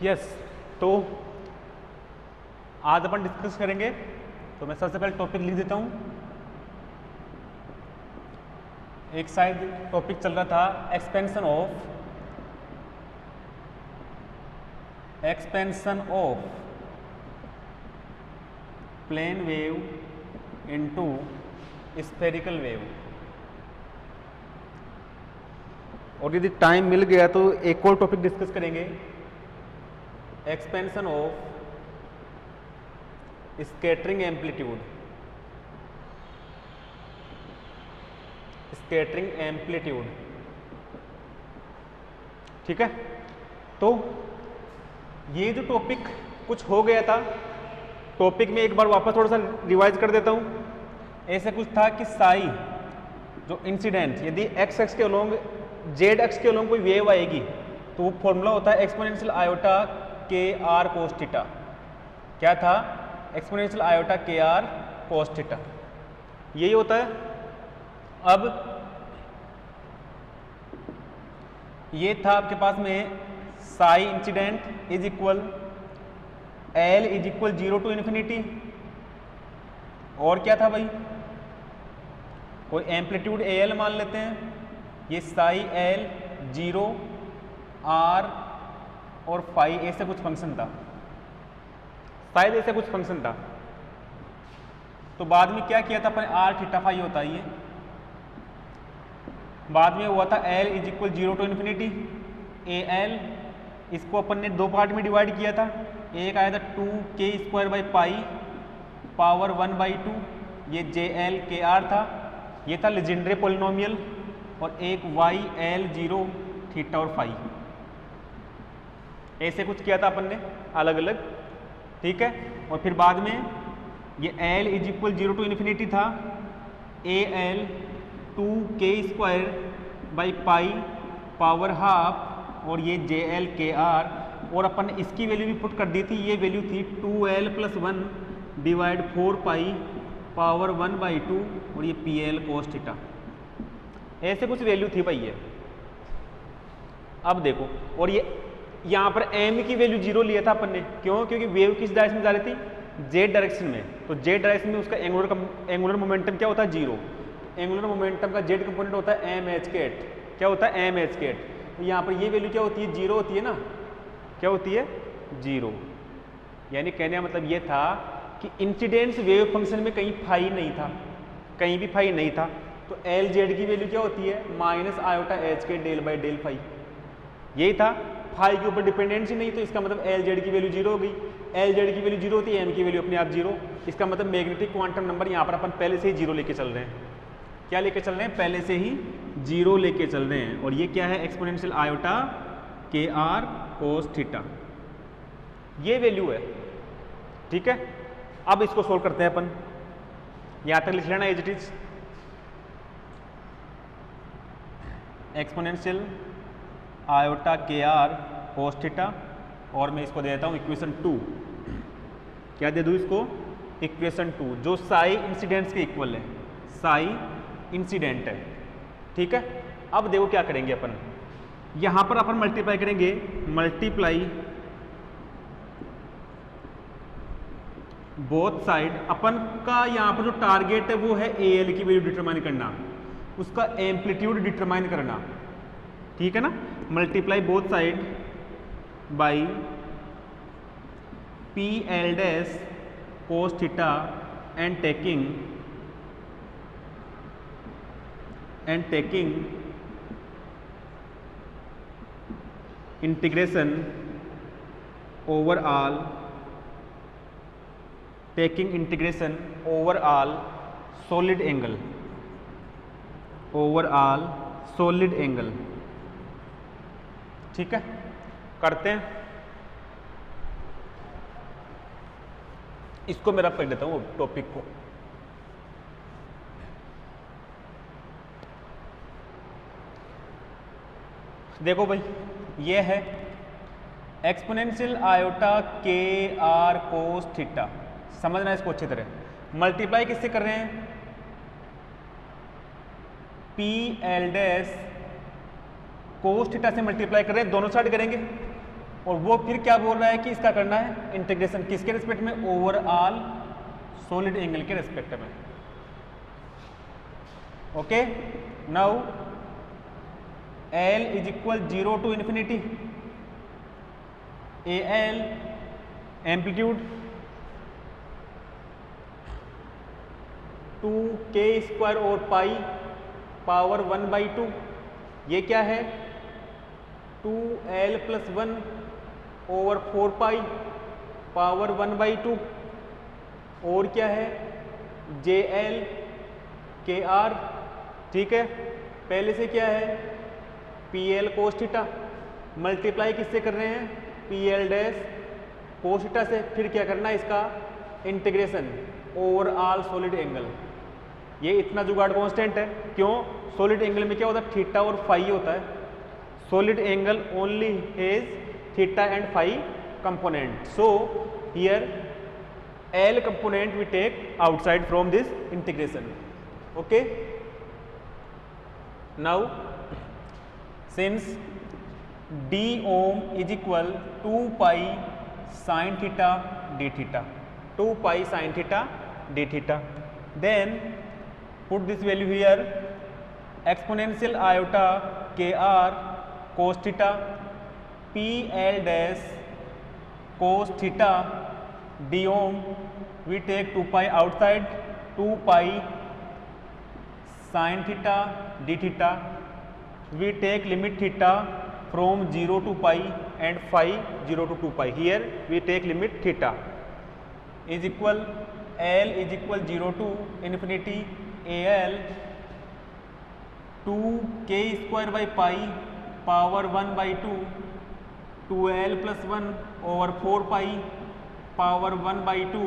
Yes, तो आज अपन discuss करेंगे। तो मैं सबसे पहले टॉपिक लिख देता हूँ। एक शायद टॉपिक चल रहा था expansion of plane wave into spherical wave. और यदि टाइम मिल गया तो एक और टॉपिक डिस्कस करेंगे, एक्सपेंशन ऑफ स्कैटरिंग एम्पलीट्यूड। ठीक है, तो ये जो टॉपिक कुछ हो गया था, टॉपिक में एक बार वापस थोड़ा सा रिवाइज कर देता हूँ। ऐसे कुछ था कि साई जो इंसिडेंट, यदि एक्स एक्स के अलोंग जेड एक्स के अलोंग कोई वेव आएगी तो वो फॉर्मूला होता है एक्सपोनेंशियल आयोटा के आर कोस थीटा। क्या था? एक्सपोनेंशियल आयोटा के आर कोस थीटा, यही होता है। अब ये था आपके पास में psi incident is equal l is equal 0 to infinity. और क्या था भाई? कोई एम्पलीट्यूड ए एल मान लेते हैं। ये साई एल 0 आर और फाई ऐसे कुछ फंक्शन था, शायद ऐसे कुछ फंक्शन था। तो बाद में क्या किया था अपन? आर थीटा फाई होता है ये। बाद में हुआ था l is equal 0 to infinity A l. इसको अपन ने दो पार्ट में डिवाइड किया था। एक आया था 2k² बाई पाई पावर 1/2, ये जे एल के आर था, ये था लेजेंडरी पोलिनोमियल। और एक वाई एल 0 थीटा और फाई, ऐसे कुछ किया था अपन ने अलग अलग। ठीक है, और फिर बाद में ये L is equal 0 to infinity था, A L 2k² by pi power half, और ये जे एल के आर। और अपन ने इसकी वैल्यू भी पुट कर दी थी, ये वैल्यू थी 2l + 1 डिवाइड 4 पाई पावर 1/2, और ये पी एल कोस थीटा। ऐसे कुछ वैल्यू थी भाई ये। अब देखो, और ये यहाँ पर m की वैल्यू 0 लिया था अपन ने। क्यों? क्योंकि वेव किस डायरेक्शन में जा रही थी? जेड डायरेक्शन में। तो जेड डायरेक्शन में उसका एंगुलर मोमेंटम क्या होता है? 0। एंगुलर मोमेंटम का जेड कंपोनेंट होता है mh²। क्या होता है? mh²। तो यहाँ पर ये वैल्यू क्या होती है? 0 होती है ना। क्या होती है? 0। यानी कहने का मतलब ये था कि इंसिडेंस वेव फंक्शन में कहीं फाई नहीं था, कहीं भी फाई नहीं था। तो एल जेड की वैल्यू क्या होती है? माइनस आयोटा एच के डेल बाई डेल फाई। यही था, फाई के ऊपर डिपेंडेंसी नहीं, तो इसका मतलब एल जेड की वैल्यू 0 हो गई। एल जेड की वैल्यू 0 होती है, एम की वैल्यू अपने आप 0। इसका मतलब मैग्नेटिक क्वांटम नंबर यहाँ पर अपन पहले से ही 0 लेके चल रहे हैं। क्या लेके चल रहे हैं? पहले से ही 0 लेके चल रहे हैं। और ये क्या है? एक्सपोनेंशियल आयोटा के आर कोस थीटा, ये वैल्यू है। ठीक है, अब इसको सोल्व करते हैं अपन। यहां तक लिख लेना as it is. Exponential iota के आर कोस थीटा, और मैं इसको दे देता हूं इक्वेशन 2। क्या दे दूं इसको? इक्वेशन 2, जो साई इंसिडेंट्स के इक्वल है। साई इंसिडेंट है। ठीक है, अब देखो क्या करेंगे अपन। यहां पर अपन मल्टीप्लाई करेंगे, मल्टीप्लाई बोथ साइड। अपन का यहाँ पर जो टारगेट है वो है ए एल की वैल्यू डिटरमाइन करना, उसका एम्पलीट्यूड डिटरमाइन करना। ठीक है ना। Multiply both side by P L dash cos theta and taking integration overall, taking integration overall solid angle, overall solid angle. ठीक है, करते हैं। इसको मैं रब कर देता हूं टॉपिक को। देखो भाई, ये है एक्सपोनेंशियल आयोटा के आर कोस थीटा। समझना इसको अच्छी तरह। मल्टीप्लाई किससे कर रहे हैं? P L dash cos theta से मल्टीप्लाई कर रहे हैं, दोनों साइड करेंगे। और वो फिर क्या बोल रहा है कि इसका करना है इंटीग्रेशन किसके रिस्पेक्ट में, ओवरऑल सॉलिड एंगल के रिस्पेक्ट में। Okay, now L is equal 0 to infinity, AL amplitude 2k square और पाई पावर 1/2, ये क्या है 2L plus 1 over 4 pi power 1/2, और क्या है JL KR, ठीक है। पहले से क्या है PL कोस थीटा, मल्टीप्लाई किससे कर रहे हैं PL डैश कोस थीटा से, फिर क्या करना है इसका इंटीग्रेशन ओवरऑल सॉलिड एंगल। ये इतना जुगाड़ कांस्टेंट है, क्यों, सॉलिड एंगल में क्या होता है थीटा और फाई होता है, solid angle only has theta and phi component, so here L component we take outside from this integration. Okay, now since d ohm is equal 2 pi sin theta d theta, 2 pi sin theta d theta, then put this value here, exponential iota kr cos theta pl dash cos theta d ohm, we take 2 pi outside, 2 pi sin theta d theta, we take limit theta from 0 to pi and phi 0 to 2 pi, here we take limit theta is equal L is equal 0 to infinity AL 2k square by pi power 1/2 2L plus 1 over 4 pi power 1/2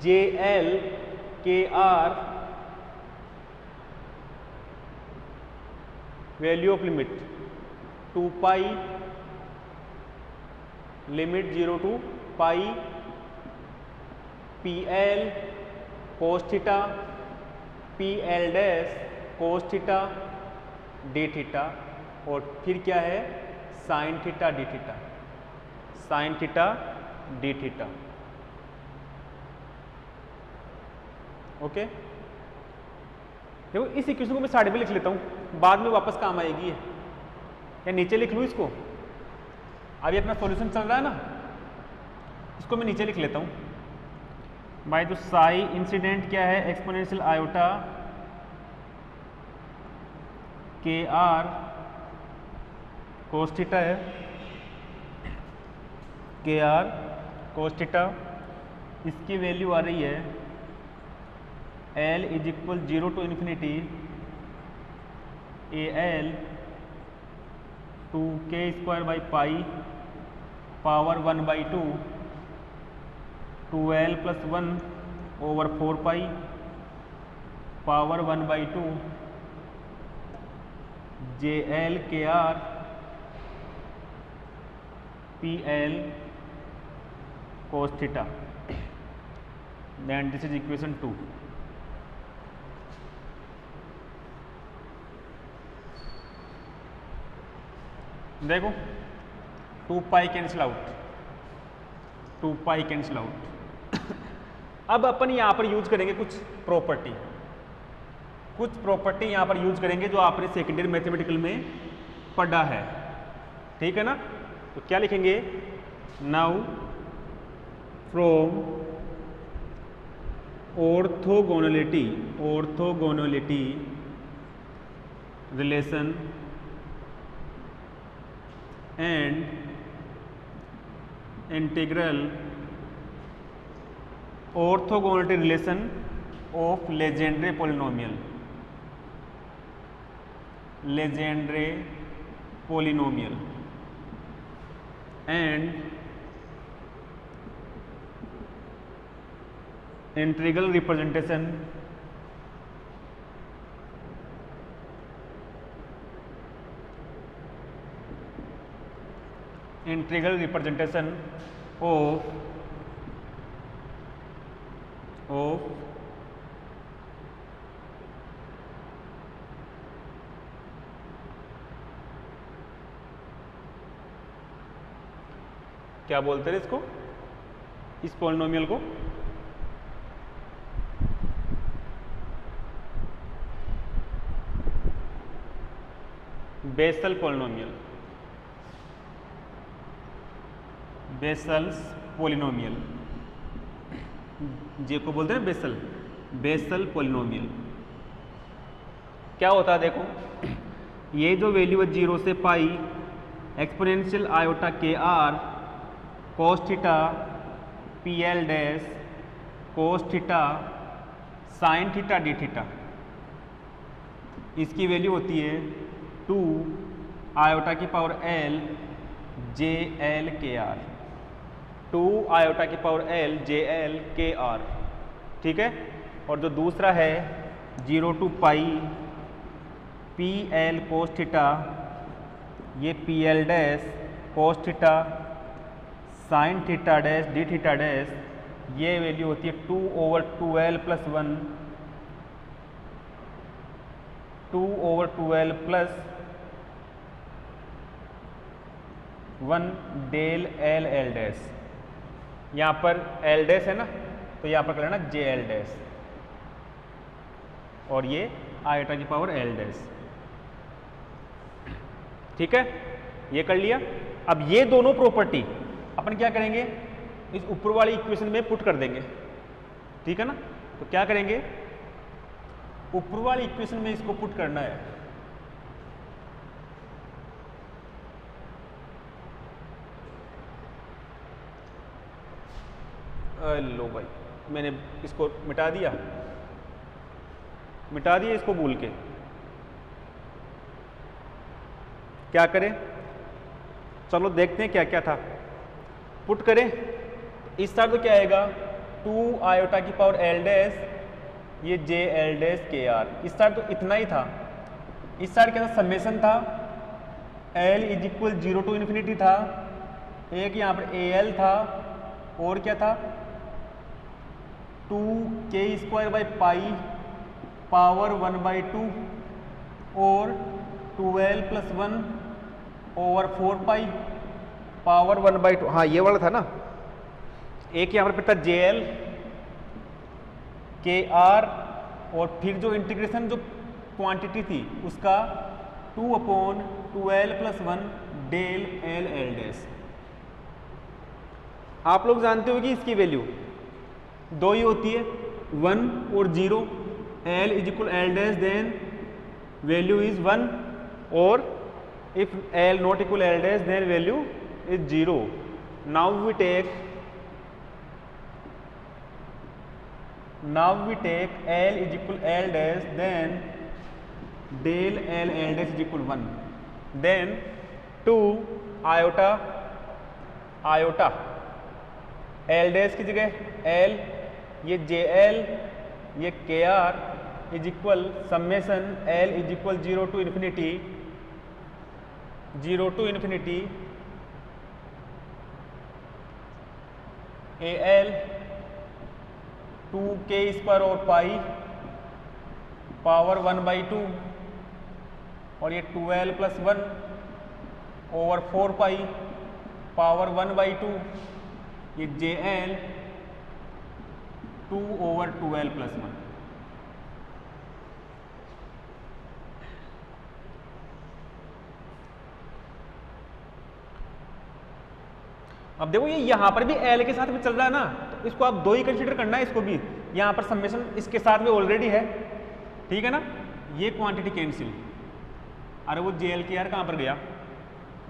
JL KR, value of limit 2 pi limit 0 to pi PL cos theta PL dash cos theta d theta, और फिर क्या है sin theta d theta, sin theta D theta. Okay, देखो इस equation को मैं side में लिख लेता हूं, बाद में वापस काम आएगी, या नीचे लिख लूं इसको, अभी अपना सॉल्यूशन चल रहा है ना, इसको मैं नीचे लिख लेता हूं भाई। तो साई इंसिडेंट क्या है एक्सपोनेंशियल आयोटा के आर कोस थीटा है, के आर कोस थीटा, इसकी वैल्यू आ रही है L is equal 0 to infinity AL 2k square by pi power 1/2 2L plus 1 over 4 pi power 1/2 JL KR PL cos theta, then this is equation 2. देखो 2 pi cancel out, 2 pi cancel out. अब अपन यहाँ पर use करेंगे कुछ property यहाँ पर use करेंगे जो आपने सेकेंडरी मैथमेटिकल में पढ़ा है, ठीक है ना। तो क्या लिखेंगे, now from orthogonality relation and integral orthogonality relation of Legendre polynomial and integral representation of क्या बोलते हैं इसको, इस पॉलिनोमियल को बेसल पॉलिनोमियल, बेसल्स पॉलिनोमियल, जे को बोलते हैं बेसल, बेसल पॉलिनोमियल। क्या होता है देखो, ये जो वैल्यू है 0 से पाई एक्सपोनेंशियल आयोटा के are cos theta P L dash cos theta sine theta D theta, इसकी वैल्यू होती है 2 आयोटा की power L J L K R, 2 iota की power L J L K R, ठीक है। और जो दूसरा है 0 to pi P L cos theta, ये P L dash cos theta sine theta dash D theta dash, ये वैल्यू होती है 2/12 plus 1, 2/12 plus 1 del l l dash. यहाँ पर एल डैश है ना, तो यहाँ पर कर लेना जे एल डैश, और ये आयोटा की पावर एल डैश, ठीक है, ये कर लिया। अब ये दोनों प्रॉपर्टी अपन क्या करेंगे, इस ऊपर वाली इक्वेशन में पुट कर देंगे, ठीक है ना। तो क्या करेंगे, ऊपर वाली इक्वेशन में इसको पुट करना है। लो भाई, मैंने इसको मिटा दिया इसको भूल के। क्या करें, चलो देखते हैं क्या क्या था, पुट करें। इस साइड तो क्या आएगा 2 आयोटा की पावर एल डैश, ये जे एल डैश के आर, इस साइड तो इतना ही था। इस साइड क्या था, समेसन था, l is equal 0 to infinity था, एक यहाँ पर ए एल था, और क्या था 2 k square by pi power 1/2 और 12 प्लस 1 ओवर 4 पाई पावर 1/2। हाँ ये वाला था ना, एक यहाँ पर था जे एल के आर, और फिर जो इंटीग्रेशन जो क्वांटिटी थी उसका 2/12 plus 1 del l l dash. आप लोग जानते हो कि इसकी वैल्यू दो ही होती है, 1 और 0, l is equal l dash then value is 1, और if l not equal l dash then value is 0। Now we take l is equal l dash then del l l dash is equal 1, then 2 iota l dash की जगह l, ये j l, ये k are is equal summation L is equal 0 to infinity A l 2 k square और pi power 1/2, और ये 12 plus 1 over 4 pi power 1/2, ये j L 2/12 plus 1। अब देखो ये यहां पर भी एल के साथ में चल रहा है ना, तो इसको आप दो ही कंसीडर करना है, इसको भी यहां पर समेशन इसके साथ में ऑलरेडी है, ठीक है ना। ये क्वांटिटी कैंसिल, अरे वो जे एल के यार कहां पर गया,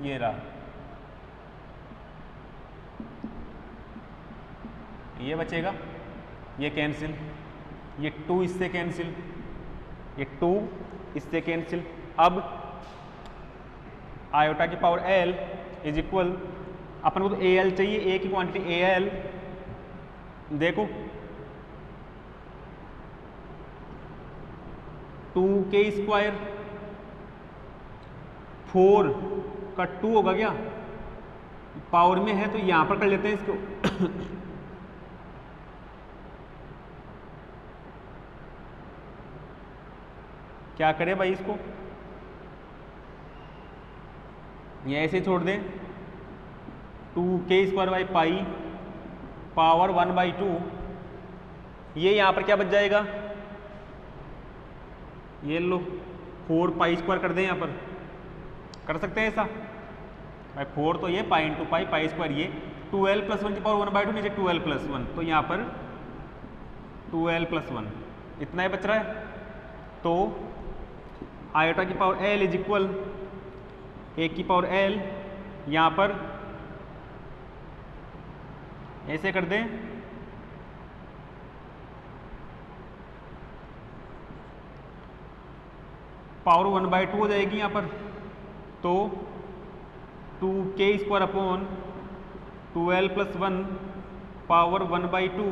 ये रहा, ये बचेगा, ये कैंसिल, ये 2 इससे कैंसिल, ये 2 इससे कैंसिल। अब आयोटा की पावर एल इज इक्वल, अपन को तो ए एल चाहिए, ए की क्वांटिटी ए एल, देखो 2 के स्क्वायर 4 का 2 होगा क्या, पावर में है तो यहां पर कर लेते हैं इसको क्या करें भाई, इसको ये ऐसे छोड़ दें, 2k² बाई पाई पावर 1/2, ये यहाँ पर क्या बच जाएगा, ये लो 4π² कर दें, यहाँ पर कर सकते हैं ऐसा भाई 4 तो ये pi into pi pi square, ये 12 + 1 की पावर 1/2 नीचे 12 + 1, तो यहाँ पर 12 + 1 इतना ही बच रहा है। तो आयोटा की पावर l इज इक्वल 1 की पावर l, यहाँ पर ऐसे कर दें, पावर 1/2 हो जाएगी यहाँ पर, तो 2k² अपॉन 12 + 1 पावर 1/2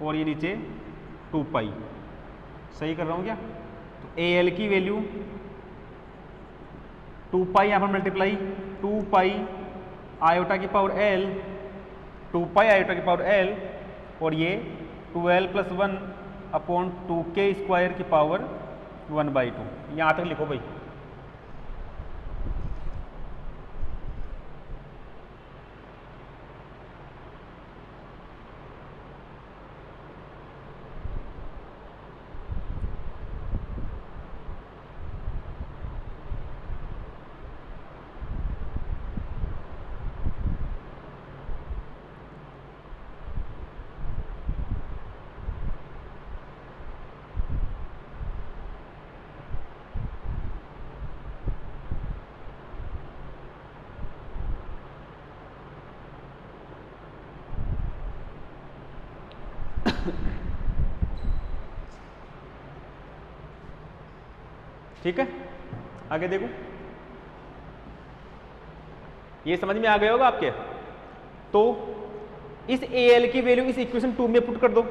और ये नीचे 2π, सही कर रहा हूँ क्या। तो al की वैल्यू 2π यहाँ पर मल्टीप्लाई 2π आयोटा की पावर l, 2π आयोटा की पावर l और ये 12 + 1 अपॉन 2k² की पावर 1/2, यहाँ तक लिखो भाई। ठीक है, आगे देखो, ये समझ में आ गया होगा आपके। तो इस AL की वैल्यू इस इक्वेशन 2 में पुट कर दो,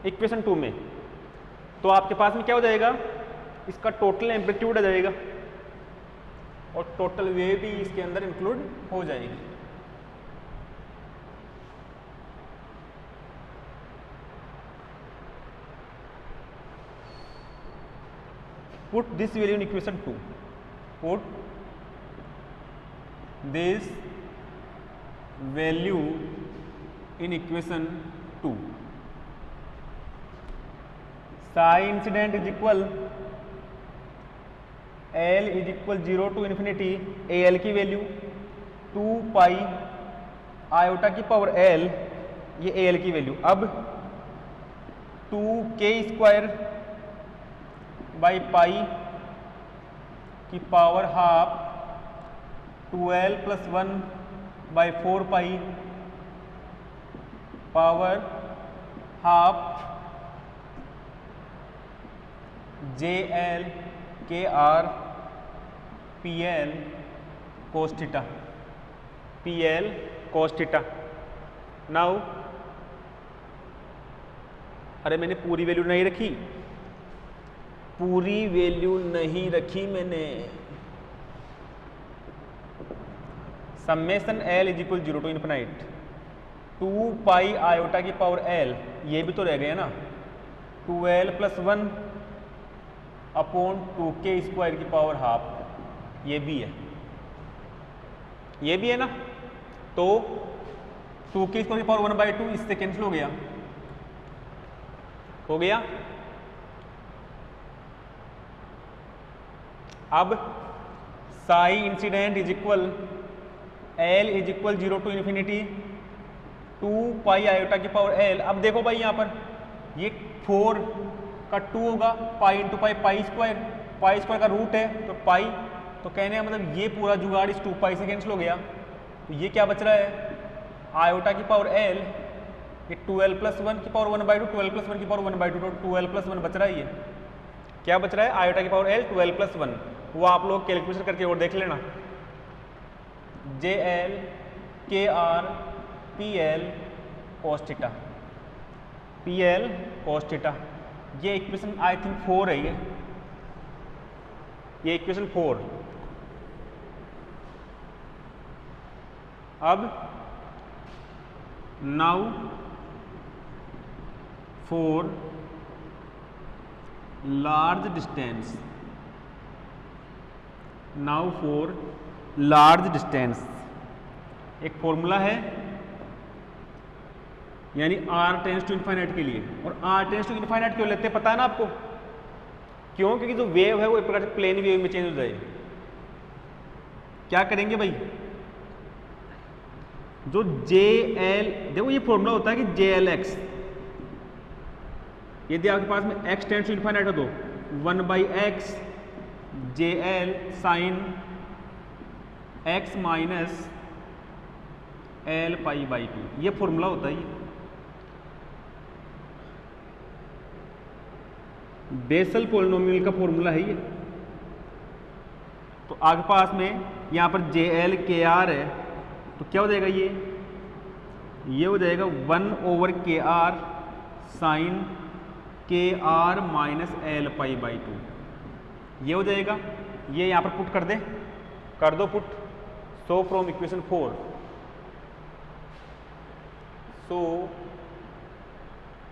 इक्वेशन 2 में, तो आपके पास में क्या हो जाएगा, इसका टोटल एम्पलीट्यूड आ जाएगा और टोटल वेव भी इसके अंदर इंक्लूड हो जाएगी। Put this value in equation 2. Put this value in equation 2. Psi incident is equal L is equal 0 to infinity, AL की वैल्यू 2π आयोटा की पावर L, ये AL की वैल्यू। अब 2k² बाई पाई की power half 12 + 1 by 4π power half JL KR PL cos theta, PL cos theta. Now अरे मैंने पूरी value नहीं रखी, पूरी वैल्यू नहीं रखी मैंने। Summation L is equal 0 to infinite 2π iota की पावर L, ये भी तो रह गया ना, 12 + 1 अपॉन 2k² की पावर हाफ, ये भी है, ये भी है ना। तो 2k² की पावर 1/2 इससे कैंसिल हो गया, हो गया। अब psi incident is equal L is equal 0 to infinity 2π iota की पावर L। अब देखो भाई यहाँ पर ये 4 का 2 होगा, pi into pi pi square का रूट है तो पाई, तो कहने का मतलब ये पूरा जुगाड़ इस 2π से कैंसिल हो गया। तो ये क्या बच रहा है, आयोटा की पावर L, ये 12 + 1 की पावर 1/2, 12 + 1 की पावर 1/2, तो 12 + 1 बच रहा है। ये क्या बच रहा है, आयोटा की पावर L 12 + 1, वो आप लोग कैलकुलेशन करके और देख लेना। JL KR PL cos theta, PL cos theta, ये इक्वेशन आई थिंक 4 है, ये इक्वेशन 4। अब now for large distance, now for large distance एक फॉर्मूला है यानी r टेंस टू इन्फाइनाइट के लिए। और r टेंस टू इन्फाइनाइट क्यों लेते हैं पता है ना आपको? क्यों? क्योंकि जो वेव है वो एक प्रकार से प्लेन वेव में चेंज हो जाए। क्या करेंगे भाई, जो JL, देखो ये फॉर्मूला होता है कि JLX, यदि आपके पास में x टेंस टू इन्फाइनाइट हो तो 1/x JL sine x minus L π/2, ये फॉर्मूला होता है। ये बेसल पॉलिनोमियल का फॉर्मूला है ये। तो आपके पास में यहाँ पर JL KR है, तो क्या हो जाएगा ये हो जाएगा 1/KR sign KR minus L π/2, ये हो जाएगा। ये यहाँ पर पुट कर दो put. So from equation 4, so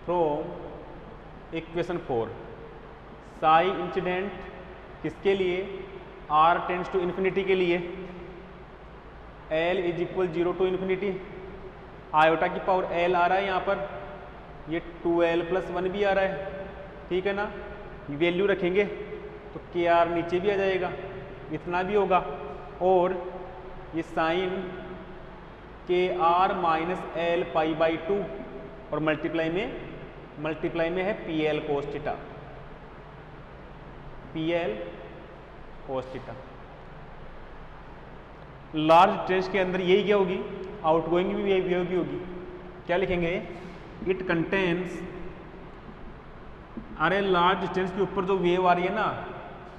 from equation 4 psi incident किसके लिए? r टेंस टू इन्फिनिटी के लिए, L is equal 0 to infinity, iota की पावर L आ रहा है यहाँ पर, ये 2L + 1 भी आ रहा है, ठीक है ना। वैल्यू रखेंगे तो KR नीचे भी आ जाएगा, इतना भी होगा। और ये साइन KR माइनस L π/2 और मल्टीप्लाई में है PL cos theta, PL cos थीटा। लार्ज टेंस के अंदर यही क्या होगी? आउटगोइंग भी वेव भी होगी। क्या लिखेंगे? इट कंटेन्स, अरे लार्ज टेंस के ऊपर जो वेव आ रही है ना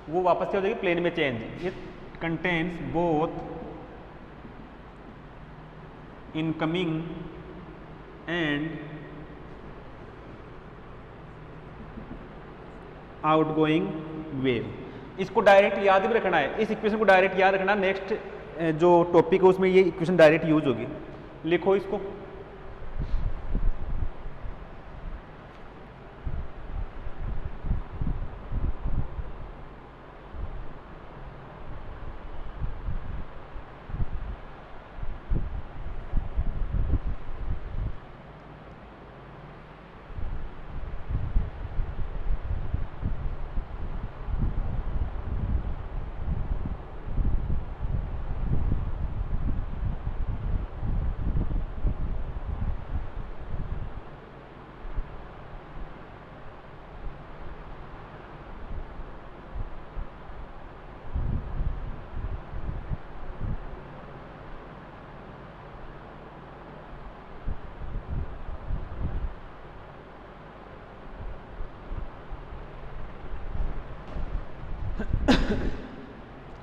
वो वापस क्या हो जाएगी? प्लेन में change. It contains both incoming and outgoing wave. इसको डायरेक्ट याद भी रखना है, इस इक्वेशन को डायरेक्ट याद रखना। नेक्स्ट जो टॉपिक है उसमें ये इक्वेशन डायरेक्ट यूज होगी। लिखो इसको,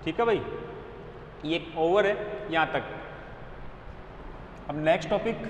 ठीक है भाई, ये ओवर है यहां तक। अब next topic,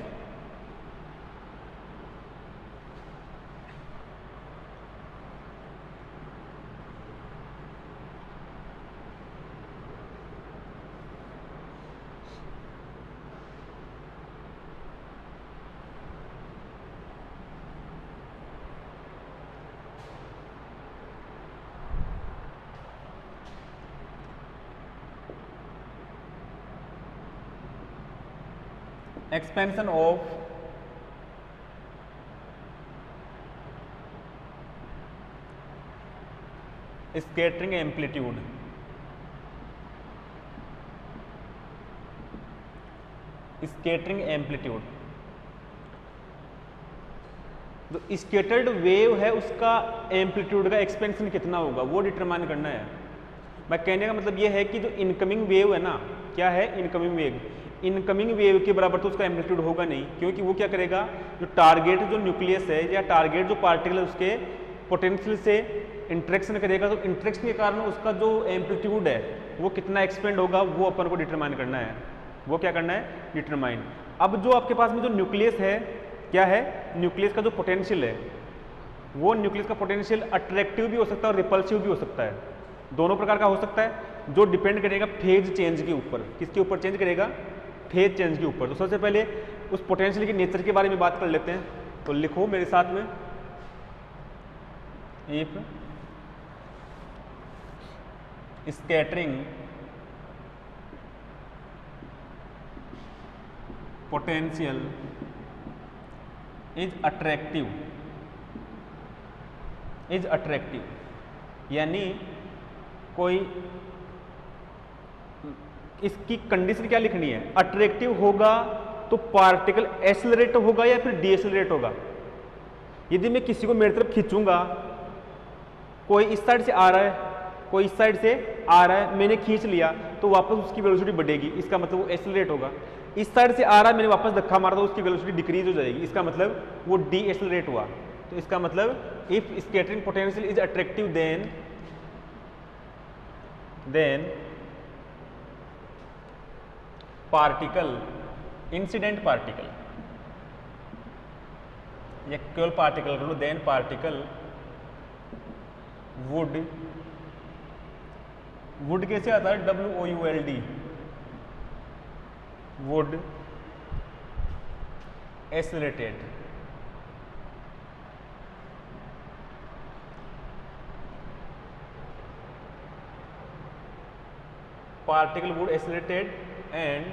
expansion of scattering amplitude। Scattering amplitude, जो स्केटर्ड वेव है उसका एम्पलीट्यूड का एक्सपेंशन कितना होगा वो डिटरमाइन करना है। मैं कहने का मतलब ये है कि जो इनकमिंग वेव है ना, क्या है इनकमिंग वेव, इनकमिंग वेव के बराबर तो उसका एम्पलीट्यूड होगा नहीं, क्योंकि वो क्या करेगा, जो टारगेट जो न्यूक्लियस है या टारगेट जो पार्टिकल है उसके पोटेंशियल से इंटरेक्शन करेगा, तो इंटरेक्शन के कारण उसका जो एम्पलीट्यूड है वो कितना एक्सपेंड होगा वो अपन को डिटरमाइन करना है। वो क्या करना है, डिटरमाइन। अब जो आपके पास में जो न्यूक्लियस है, क्या है, न्यूक्लियस का जो पोटेंशियल है, वो न्यूक्लियस का पोटेंशियल अट्रैक्टिव भी हो सकता है और रिपल्सिव भी हो सकता है, दोनों प्रकार का हो सकता है, जो डिपेंड करेगा फेज चेंज के ऊपर। किसके ऊपर चेंज करेगा, फेज चेंज के ऊपर। तो सबसे पहले उस पोटेंशियल के नेचर के बारे में बात कर लेते हैं। तो लिखो मेरे साथ में, if scattering potential is attractive, यानी कोई इसकी कंडीशन क्या लिखनी है, अट्रैक्टिव होगा तो पार्टिकल एक्सेलरेट होगा या फिर डीएक्सेलरेट होगा। यदि मैं किसी को मेरी तरफ खींचूंगा, कोई इस साइड से आ रहा है, कोई इस साइड से आ रहा है, मैंने खींच लिया तो वापस उसकी वेलोसिटी बढ़ेगी, इसका मतलब वो एक्सेलरेट होगा। इस साइड से आ रहा है, मैंने वापस धक्का मारा तो उसकी वेलोसिटी डिक्रीज हो जाएगी, इसका मतलब वो डी एक्सेलरेट हुआ। तो इसका मतलब if scattering potential is attractive then particle, incident particle या केवल पार्टिकल कर लो, देन पार्टिकल वुड कैसे आता है, WOULD, would accelerated. Particle would accelerated and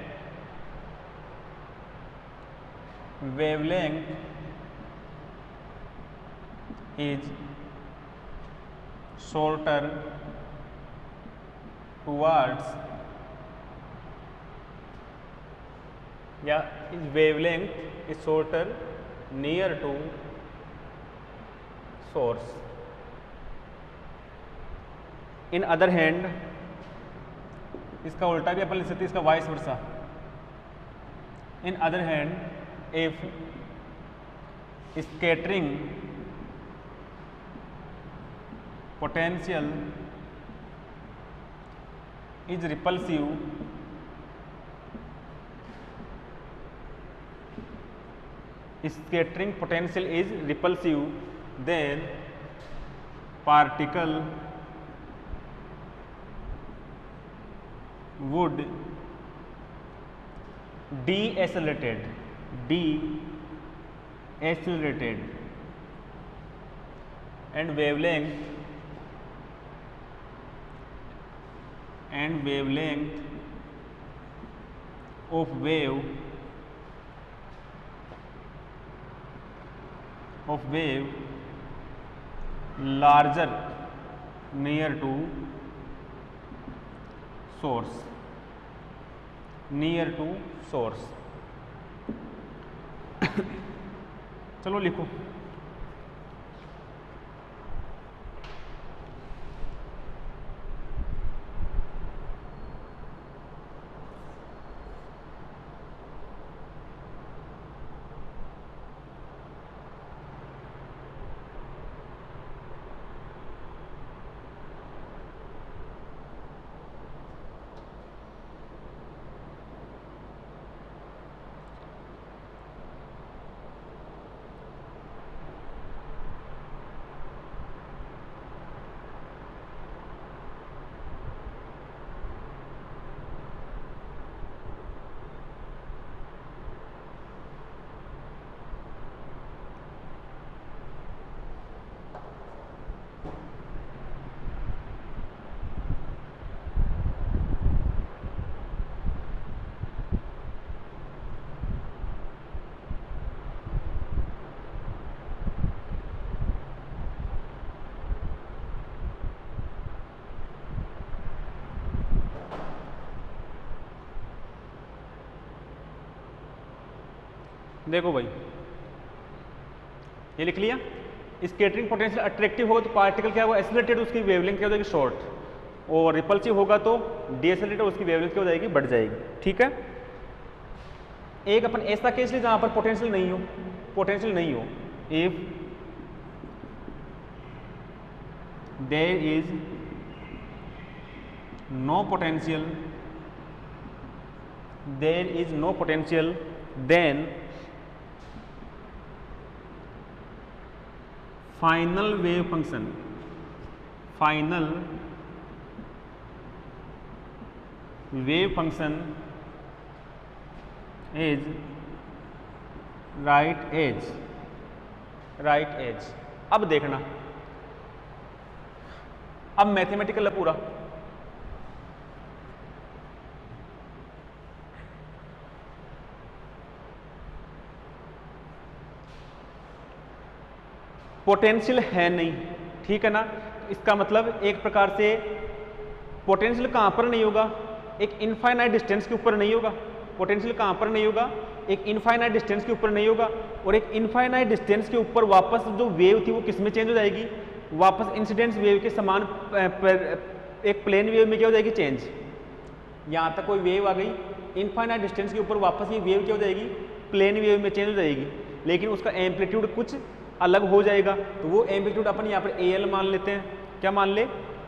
wavelength is shorter towards, या is wavelength is shorter near to source. In other hand, इसका उल्टा भी अपन लिख सकते हैं, इसका vice versa. In other hand, if scattering potential is repulsive, then particle would deaccelerated and wavelength of wave larger near to source, चलो लिखो। देखो भाई, ये लिख लिया। स्कैटरिंग पोटेंशियल अट्रैक्टिव होगा तो पार्टिकल क्या होगा, एक्सेलरेटेड, उसकी वेवलेंथ क्या हो जाएगी, शॉर्ट, और रिपल्सिव होगा तो डीएक्सेलरेटेड, उसकी वेवलेंथ क्या हो जाएगी, बढ़ जाएगी। ठीक है। एक अपन ऐसा केस ले जहां पर पोटेंशियल नहीं हो, if there is no potential, then final wave function is right as. अब देखना, अब मैथमेटिकल है पूरा। पोटेंशियल है नहीं, ठीक है ना। इसका मतलब एक प्रकार से पोटेंशियल कहाँ पर नहीं होगा, एक इनफाइनाइट डिस्टेंस के ऊपर नहीं होगा। पोटेंशियल कहाँ पर नहीं होगा, एक इनफाइनाइट डिस्टेंस के ऊपर नहीं होगा। और एक इनफाइनाइट डिस्टेंस के ऊपर वापस जो वेव थी वो किस में चेंज हो जाएगी, वापस इंसिडेंस वेव के समान एक प्लेन वेव में क्या हो जाएगी, चेंज। यहाँ तक कोई वेव आ गई, इनफाइनाइट डिस्टेंस के ऊपर वापस ये वेव क्या हो जाएगी, प्लेन वेव में चेंज हो जाएगी, लेकिन उसका एम्पलीट्यूड कुछ अलग हो जाएगा। तो वो एम्पलीट्यूड अपन यहाँ पर AL मान लेते हैं, क्या मान ले,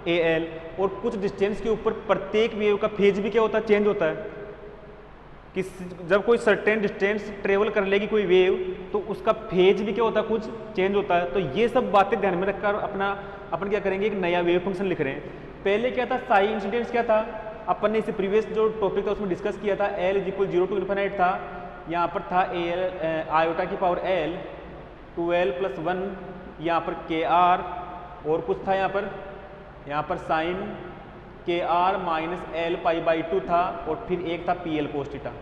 AL। और कुछ डिस्टेंस के ऊपर प्रत्येक वेव का फेज भी क्या होता है, चेंज होता है। कि जब कोई सर्टेन डिस्टेंस ट्रेवल कर लेगी कोई वेव, तो उसका फेज भी क्या होता है, कुछ चेंज होता है। तो ये सब बातें ध्यान में रखकर अपन क्या करेंगे, एक नया वेव फंक्शन लिख रहे हैं। पहले क्या था, साई इंसिडेंस क्या था, अपन ने इससे प्रीवियस जो टॉपिक था उसमें डिस्कस किया था, L = 0 to इन्फिनिट था। यहाँ पर था आयोटा की पावर L 2L + 1, यहाँ पर KR, और कुछ था यहाँ पर साइन KR - L π/2 था, और फिर एक था PL cos θ,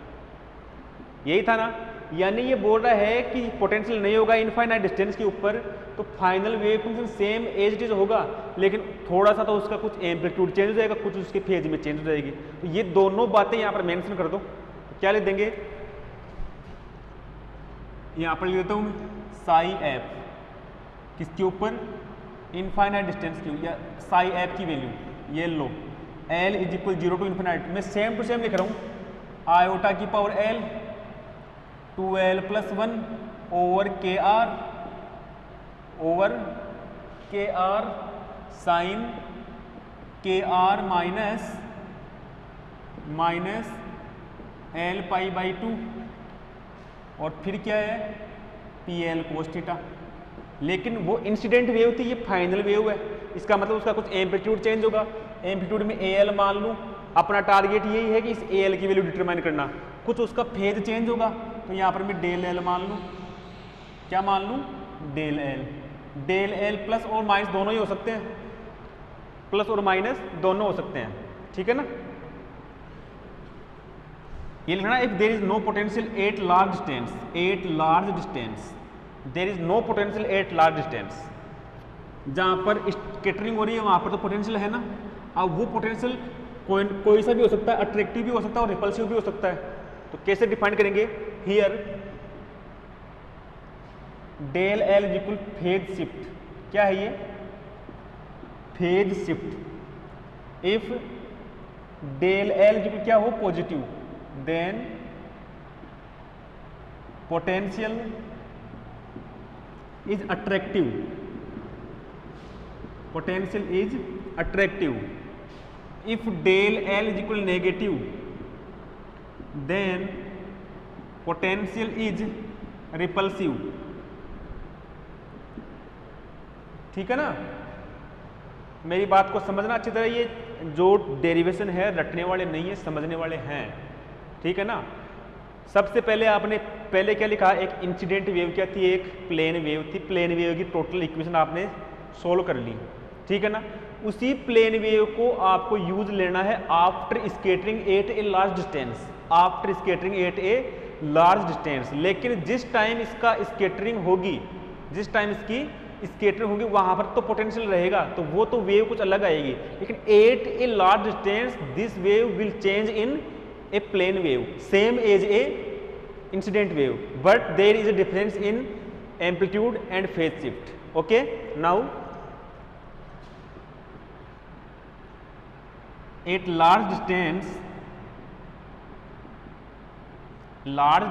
यही था ना। यानी ये बोल रहा है कि पोटेंशियल नहीं होगा इनफाइनाइट डिस्टेंस के ऊपर, तो final wave function same as it is होगा, लेकिन थोड़ा सा तो उसका कुछ एम्पलीट्यूड चेंज हो जाएगा, कुछ उसके फेज में चेंज हो जाएगी। तो ये दोनों बातें यहाँ पर मेंशन कर दो। तो क्या लिख देंगे, यहाँ पर लिख देता हूँ साई एफ किसके ऊपर, इनफाइनाइट डिस्टेंस की, या साई एफ की वैल्यू ये लो, L = 0 to इन्फिनिट। मैं सेम टू सेम लिख रहा हूँ, आयोटा की power L 2L + 1 over KR sine KR - L π/2, और फिर क्या है, PL cos θ। लेकिन वो इंसिडेंट वेव थी, ये फाइनल वेव है, इसका मतलब उसका कुछ एम्पलीट्यूड चेंज होगा। एम्पलीट्यूड में AL मान लूँ, अपना टारगेट यही है कि इस AL की वैल्यू डिटरमाइन करना। कुछ उसका फेज चेंज होगा, तो यहाँ पर मैं ΔL मान लूँ, क्या मान लूँ, ΔL प्लस और माइनस दोनों ही हो सकते हैं, प्लस और माइनस दोनों हो सकते हैं, ठीक है ना। ये लिखना, if there is no potential at large distance, there is no potential at large distance, जहाँ पर स्कैटरिंग हो रही है वहाँ पर तो पोटेंशियल है ना। अब वो पोटेंशियल कोई सा भी हो सकता है, अट्रैक्टिव भी हो सकता है और रिपल्सिव भी हो सकता है। तो कैसे डिफाइन करेंगे, हियर ΔL = फेज शिफ्ट, क्या है ये, फेज शिफ्ट। इफ ΔL क्या हो, positive, then potential is attractive, potential is attractive. If ΔL = negative, then potential is repulsive, ठीक है ना। मेरी बात को समझना अच्छी तरह, ये जो डेरिवेशन है रटने वाले नहीं है, समझने वाले हैं, ठीक है ना। सबसे पहले आपने पहले क्या लिखा, एक इंसिडेंट वेव क्या थी, एक प्लेन वेव थी, प्लेन वेव की टोटल इक्वेशन आपने सोल्व कर ली, ठीक है ना। उसी प्लेन वेव को आपको यूज लेना है after scattering at a large distance, after scattering at a large distance. लेकिन जिस टाइम इसका स्कैटरिंग होगी, जिस टाइम इसकी स्कैटरिंग होगी वहां पर तो पोटेंशियल रहेगा, तो वो तो वेव कुछ अलग आएगी। लेकिन at a large distance this wave will change in a plane wave same as a incident wave, but there is a difference in amplitude and phase shift. Okay, now at large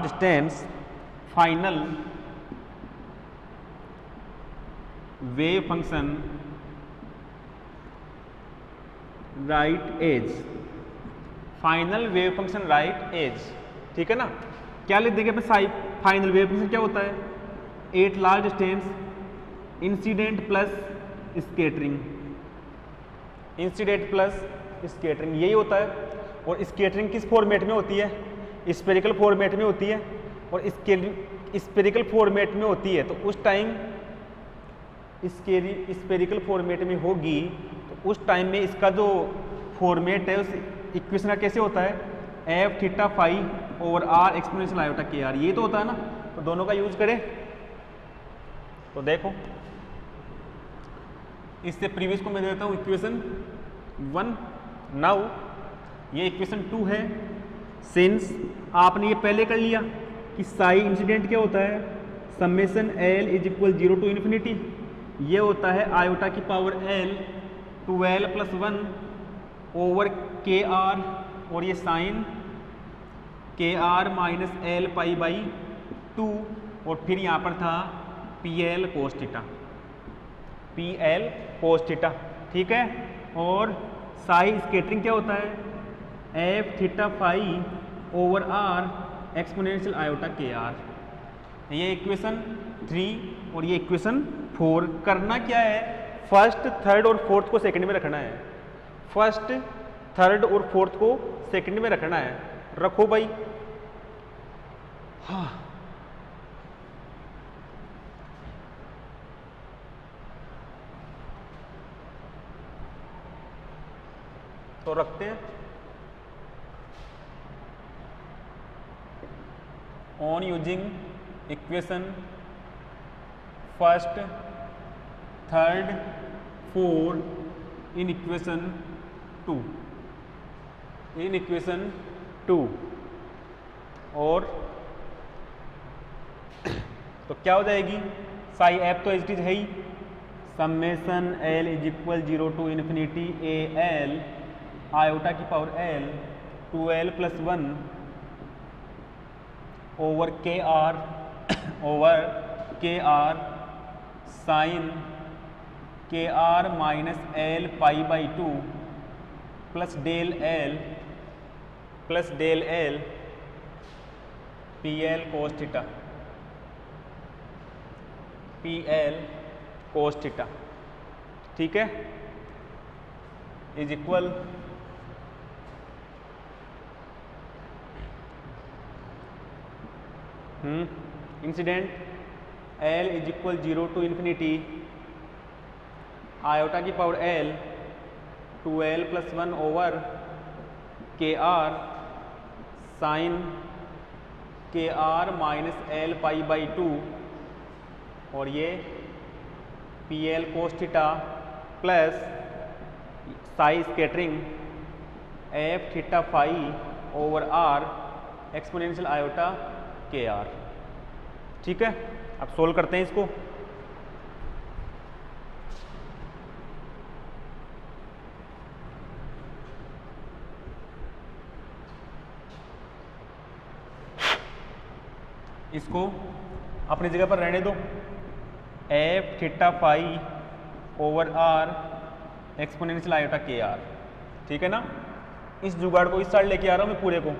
distance final wave function write as, final wave function write as, ठीक है ना। क्या लिख देंगे अपने, final wave function क्या होता है, eight large distance incident plus scattering, incident plus scattering, यही होता है। और स्कैटरिंग किस फॉर्मेट में होती है, स्फेरिकल फॉर्मेट में होती है, और स्फेरिकल फॉर्मेट में होती है तो उस टाइम स्फेरिकल फॉर्मेट में होगी, तो उस टाइम में इसका जो फॉर्मेट है उस इक्वेशन का कैसे होता है, F theta phi over R exponential iota के आर, ये तो होता है ना। तो दोनों का यूज करें तो देखो, इससे प्रीवियस को मैं देता हूँ इक्वेशन 1। नाउ ये इक्वेशन 2 है। सिंस आपने ये पहले कर लिया कि साई इंसिडेंट क्या होता है, summation L is equal 0 to infinity, ये होता है आयोटा की power L 12 + 1 over K R, और ये sine K R minus L pi by 2, और फिर यहाँ पर था P L cos theta, P L cos theta, ठीक है। और साई स्केटरिंग क्या होता है, F theta phi over R exponential iota के आर। ये इक्वेशन 3 और ये इक्वेशन 4। करना क्या है, फर्स्ट, थर्ड और फोर्थ को सेकंड में रखना है। फर्स्ट, थर्ड और फोर्थ को सेकंड में रखना है। रखो भाई। हाँ, तो रखते हैं। On using equation first, third, fourth in equation 2, in equation 2, और तो क्या हो जाएगी, साई एफ तो एच है ही, summation L is equal 0 to infinity A L iota की power L 12 + 1 over K R sine K R minus L pi by 2 plus del L P L cos theta, P L cos theta, ठीक है, is equal incident L is equal 0 to infinity iota की power L 12 + 1 over K R sine K R minus L pi by 2, और ये P L cos theta plus psi scattering F theta phi over R exponential iota के R, ठीक है। अब solve करते हैं इसको। इसको अपनी जगह पर रहने दो, F theta phi over R exponential iota के आर, ठीक है ना। इस जुगाड़ को इस साइड लेके आ रहा हूँ मैं पूरे को।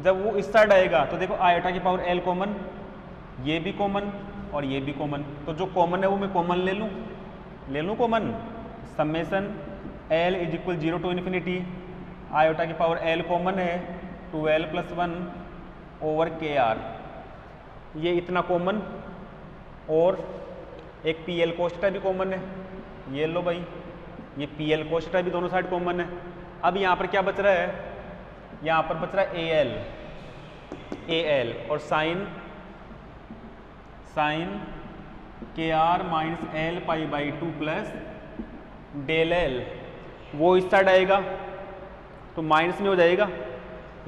जब वो इस साइड आएगा तो देखो आयोटा की पावर एल कॉमन, ये भी कॉमन और ये भी कॉमन, तो जो कॉमन है वो मैं कॉमन ले लूँ common. Summation L is equal 0 to infinity iota की पावर एल कॉमन है 12 + 1 ओवर के आर, ये इतना कॉमन, और एक पी एल कोस थीटा भी कॉमन है, ये लो भाई, ये पी एल कोस थीटा भी दोनों साइड कॉमन है। अब यहाँ पर क्या बच रहा है, यहाँ पर बच रहा है ए एल और sine K R minus L pi by 2 plus del L, वो इस साइड आएगा तो माइनस में हो जाएगा,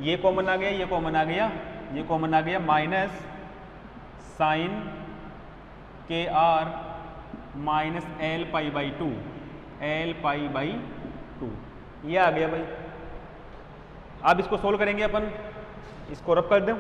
ये कॉमन आ गया, ये कॉमन आ गया, ये कॉमन आ गया, minus sine K R minus L pi by 2, L pi by 2, ये आ गया भाई। अब इसको सोल्व करेंगे अपन, इसको रब कर दें।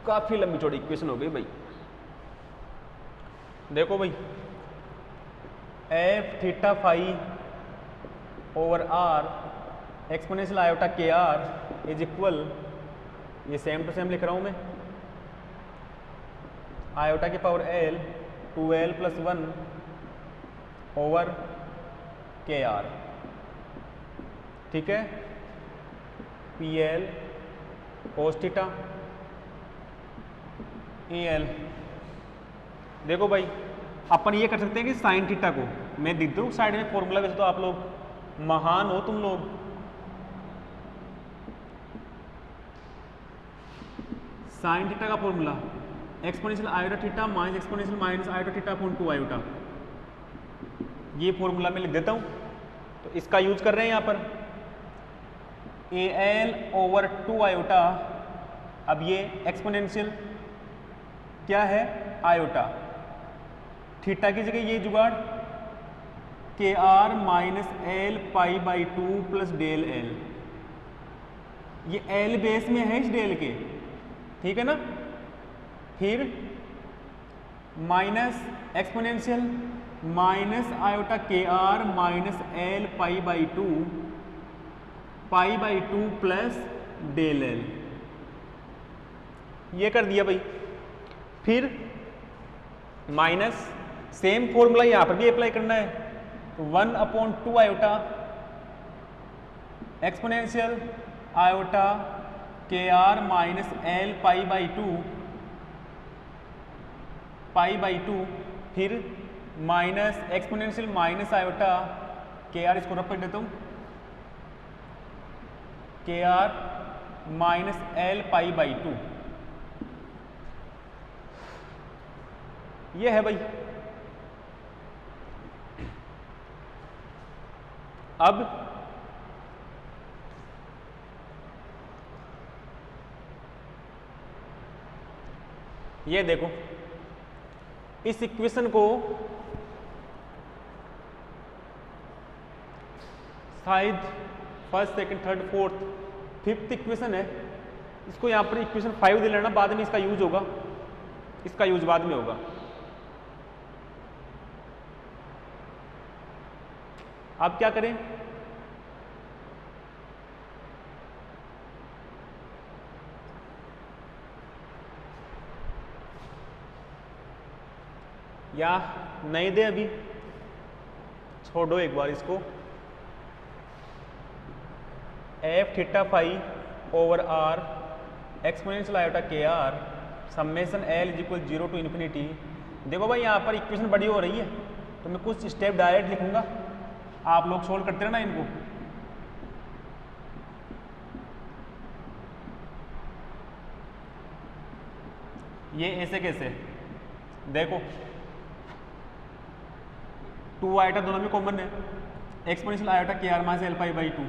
काफी लंबी चौड़ी इक्वेशन हो गई भाई। देखो भाई, F theta phi over R exponential iota के आर इज इक्वल, ये सेम टू सेम लिख रहा हूं मैं, आयोटा की power L 12 + 1 over K R, ठीक है, P L cos theta A L. देखो भाई, अपन ये कर सकते हैं कि साइन थीटा को मैं लिख दूँ साइड में फॉर्मूला, वैसे तो आप लोग महान हो तुम लोग। साइन थीटा का formula exponential iota theta minus exponential minus iota theta upon 2 iota, ये फॉर्मूला मैं लिख देता हूँ। तो इसका यूज कर रहे हैं यहाँ पर AL ओवर 2 आयोटा। अब ये एक्सपोनेंशियल क्या है आयोटा, थीटा की जगह ये जुगाड़ KR minus L pi by 2 plus del L, ये L बेस में है इस डेल के, ठीक है ना। फिर minus exponential minus iota KR minus L pi by 2 plus del L, ये कर दिया भाई। फिर माइनस सेम फॉर्मूला यहां पर भी अप्लाई करना है, 1 upon 2 iota exponential iota KR minus L pi by 2 फिर minus exponential minus iota KR, इसको रख कर देता हूँ KR minus L pi by 2, ये है भाई। अब ये देखो इस इक्वेशन को शायद first second third fourth fifth equation है, इसको यहां पर इक्वेशन 5 दे लेना, बाद में इसका यूज होगा, इसका यूज बाद में होगा। अब क्या करें, या नहीं दे, अभी छोड़ो एक बार इसको। F theta phi over R exponential iota KR summation L is equal 0 to infinity. देखो भाई यहाँ पर इक्वेशन बड़ी हो रही है तो मैं कुछ स्टेप डायरेक्ट लिखूंगा, आप लोग सोल्व करते रहना इनको। ये ऐसे कैसे, देखो 2 आयोटा दोनों में कॉमन है, exponential iota KR minus L pi by 2,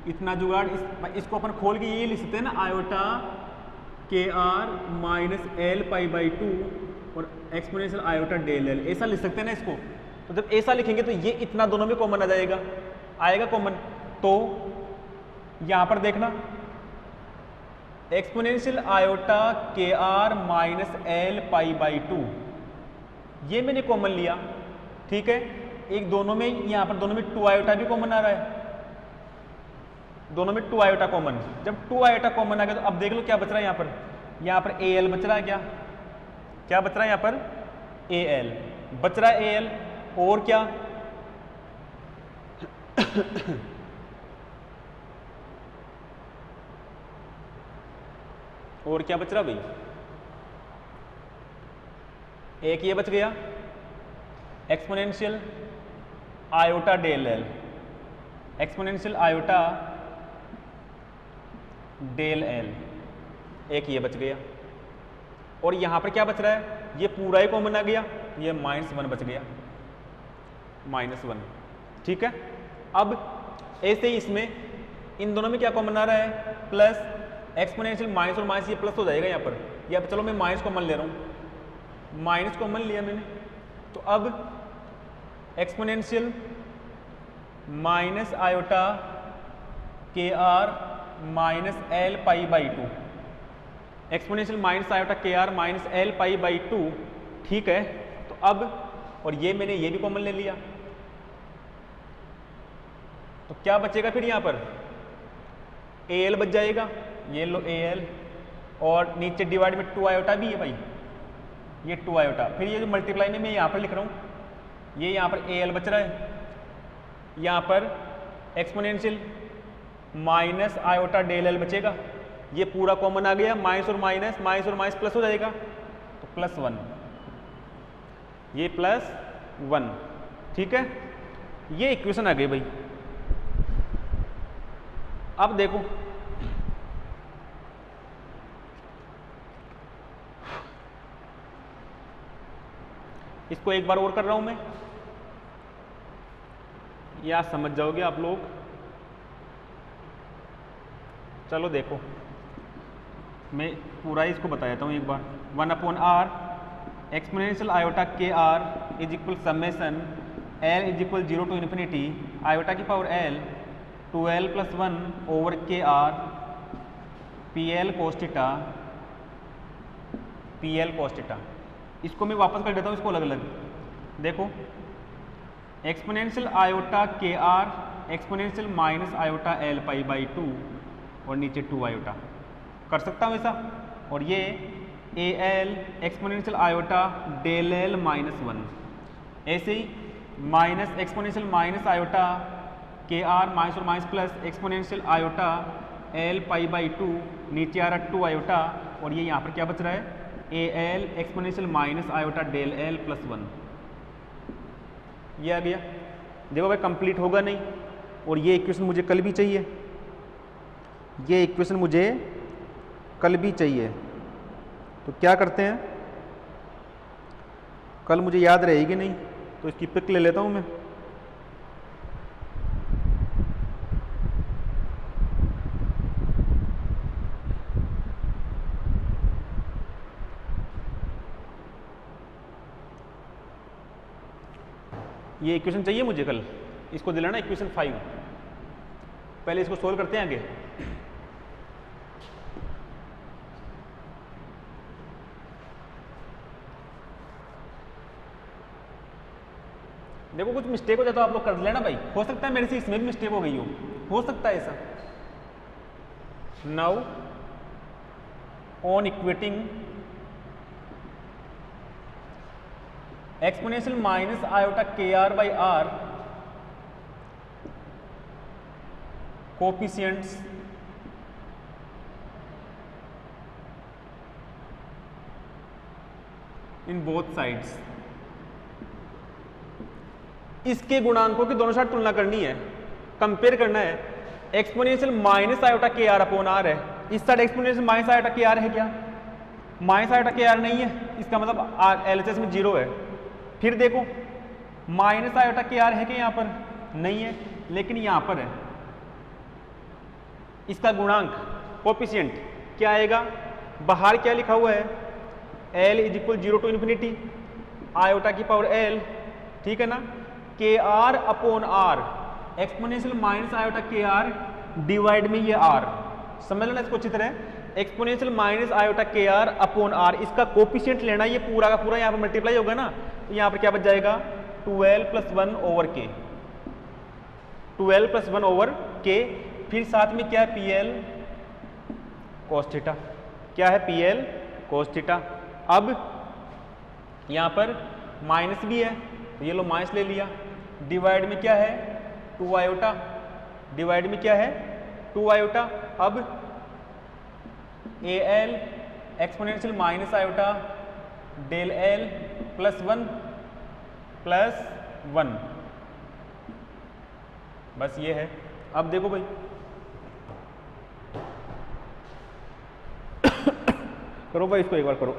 इतना जुगाड़ इसको अपन खोल के ये लिख सकते हैं ना, iota KR minus L pi by 2 और एक्सपोनेंशियल आयोटा डेल L, ऐसा लिख सकते हैं ना इसको। तो जब ऐसा लिखेंगे तो ये इतना दोनों में कॉमन आ जाएगा, आएगा कॉमन। तो यहां पर देखना exponential iota KR minus L pi by 2, ये मैंने कॉमन लिया, ठीक है। एक दोनों में, यहां पर दोनों में 2 आयोटा भी कॉमन आ रहा है, दोनों में 2 आयोटा कॉमन। जब 2 आयोटा कॉमन आ गया तो अब देख लो क्या बच रहा है यहाँ पर, यहाँ पर AL बच रहा है, क्या बच रहा है यहाँ पर AL बच रहा है, AL और क्या और क्या बच रहा भाई, एक ये बच गया exponential iota del L, exponential iota del L, एक ये बच गया। और यहां पर क्या बच रहा है, ये पूरा ही कॉमन आ गया, ये -1 बच गया, -1, ठीक है। अब ऐसे ही इसमें इन दोनों में क्या कॉमन आ रहा है, प्लस एक्सपोनेंशियल माइनस और माइनस, ये प्लस हो जाएगा यहाँ पर, या चलो मैं माइनस कॉमन ले रहा हूँ, माइनस कॉमन लिया मैंने। तो अब exponential minus iota KR minus L pi by 2, exponential minus iota KR minus L pi by 2, ठीक है। तो अब और ये मैंने ये भी कॉमन ले लिया, तो क्या बचेगा फिर यहाँ पर AL बच जाएगा, ये लो AL, और नीचे डिवाइड में 2 आयोटा भी है भाई, ये 2 आयोटा। फिर ये जो मल्टीप्लाई में मैं यहाँ पर लिख रहा हूँ, ये यहाँ पर AL बच रहा है, यहाँ पर exponential minus iota del L बचेगा, ये पूरा कॉमन आ गया, माइनस और माइनस प्लस हो जाएगा, तो +1। ये प्लस 1, ठीक है। ये इक्वेशन आ गई भाई। अब देखो इसको एक बार और कर रहा हूं मैं, या समझ जाओगे आप लोग। चलो देखो मैं पूरा ही इसको बता देता हूँ एक बार। 1/r एक्सपोनेंशियल आयोटा के are is equal summation L is equal 0 to infinity iota की power L 12 + 1 over K R P L cos theta. इसको मैं वापस कर देता हूँ, इसको अलग अलग देखो। एक्सपोनेंशियल आयोटा के R exponential minus iota L pi by 2 और नीचे 2 आयोटा कर सकता हूँ ऐसा। और ये A L exponential iota del L minus 1, ऐसे ही माइनस एक्सपोनेंशियल माइनस आयोटा के आर माइनस और minus plus exponential iota L pi by 2 नीचे आ रहा 2 आयोटा। और ये यहाँ पर क्या बच रहा है, A L exponential minus iota del L plus 1, ये आ गया। देखो भाई कंप्लीट होगा नहीं, और ये इक्वेशन मुझे कल भी चाहिए, ये इक्वेशन मुझे कल भी चाहिए। तो क्या करते हैं, कल मुझे याद रहेगी नहीं तो इसकी पिक ले लेता हूं मैं। ये इक्वेशन चाहिए मुझे कल, इसको दिलाना इक्वेशन 5। पहले इसको सोल्व करते हैं आगे। देखो कुछ मिस्टेक हो जाए तो आप लोग कर लेना भाई, हो सकता है मेरे से इसमें भी मिस्टेक हो गई हो सकता है ऐसा। Now on equating exponential minus iota के R by R coefficients in both sides. इसके गुणांकों की दोनों साइड तुलना करनी है, कंपेयर करना है। एक्सपोनेंशियल माइनस आयोटा के आर अपॉन आर है, इस साइड एक्सपोनेंशियल माइनस आयोटा के आर है क्या, माइनस आयोटा के आर नहीं है, इसका मतलब एलएचएस में 0 है। फिर देखो माइनस आयोटा के आर है कि यहाँ पर नहीं है, लेकिन यहाँ पर है। इसका गुणांक कोफिशिएंट क्या आएगा, बाहर क्या लिखा हुआ है, L is equal 0 to infinity iota की पावर एल, ठीक है ना, K R upon R exponential minus iota के आर डिवाइड में ये आर, समझ लेना इसको अच्छी तरह। एक्सपोनेंशियल माइनस आयोटा के आर अपॉन आर, इसका कोफिशिएंट लेना, ये पूरा का पूरा यहाँ पर मल्टीप्लाई होगा ना, तो यहाँ पर क्या बच जाएगा 12 + 1 ओवर के, 12 + 1 ओवर के। फिर साथ में क्या है, पी एल कोस थीटा, क्या है पी एल कोस थीटा। अब यहाँ पर माइनस भी है तो ये लो माइनस ले लिया, डिवाइड में क्या है 2 आयोटा, डिवाइड में क्या है 2 आयोटा। अब A L exponential minus iota del L plus 1 बस ये है। अब देखो भाई करो भाई, इसको एक बार करो।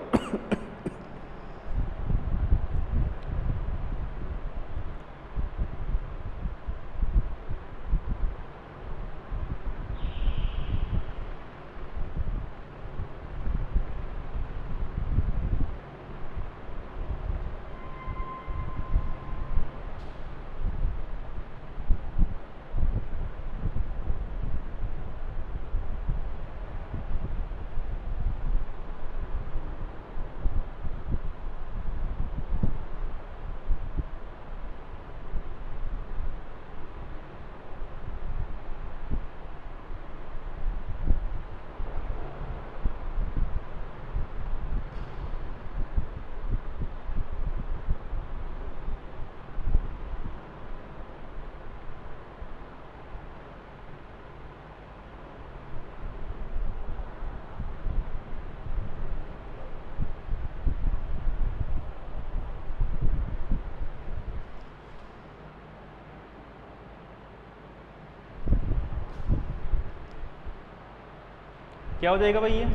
क्या हो जाएगा भाई ये?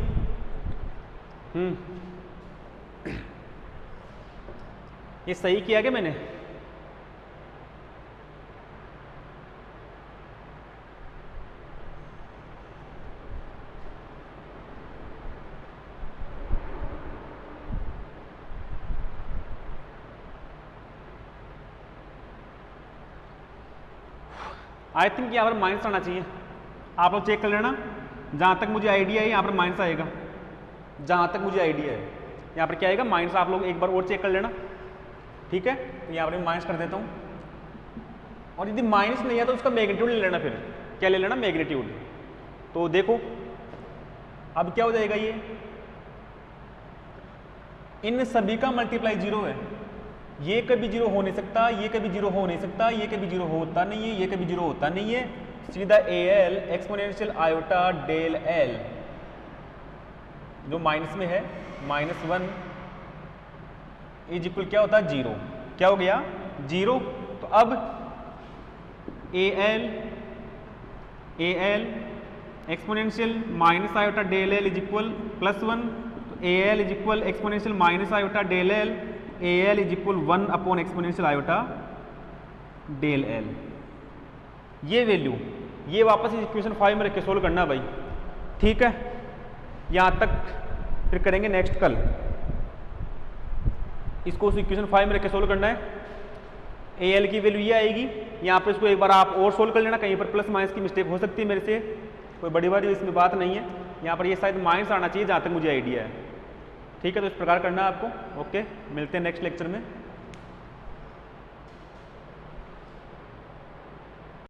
ये सही किया क्या मैंने? आई थिंक यहाँ पर माइनस आना चाहिए, आप लोग चेक कर लेना। जहाँ तक मुझे आइडिया है यहाँ पर माइनस आएगा, जहाँ तक मुझे आइडिया है यहाँ पर क्या आएगा? माइनस। आप लोग एक बार और चेक कर लेना, ठीक है? तो यहाँ पर मैं माइनस कर देता हूँ, और यदि माइनस नहीं है तो उसका मैग्नीट्यूड ले लेना। फिर क्या ले लेना? मैग्नीट्यूड। तो देखो अब क्या हो जाएगा, ये इन सभी का मल्टीप्लाई 0 है, ये कभी 0 हो नहीं सकता, ये कभी 0 हो नहीं सकता, ये कभी 0 होता नहीं है, ये कभी 0 होता नहीं है। सीधा AL exponential iota del L जो माइनस में है -1 इज इक्वल क्या होता है? 0। क्या हो गया? 0। तो अब AL exponential minus iota del L is equal +1। तो AL is equal exponential minus iota del L, AL is equal 1 upon exponential iota del L। ये वैल्यू ये वापस इक्वेशन 5 में रख के सोल्व करना भाई, ठीक है? यहाँ तक फिर करेंगे नेक्स्ट कल। इसको उस इक्वेशन 5 में रख के सोल्व करना है। AL की वैल्यू ये आएगी, यहाँ पर इसको एक बार आप और सोल्व कर लेना, कहीं पर प्लस माइनस की मिस्टेक हो सकती है मेरे से, कोई बड़ी बात इसमें बात नहीं है। यहाँ पर ये शायद माइनस आना चाहिए जहाँ तक मुझे आइडिया है, ठीक है? तो इस प्रकार करना है आपको। ओके, मिलते हैं नेक्स्ट लेक्चर में।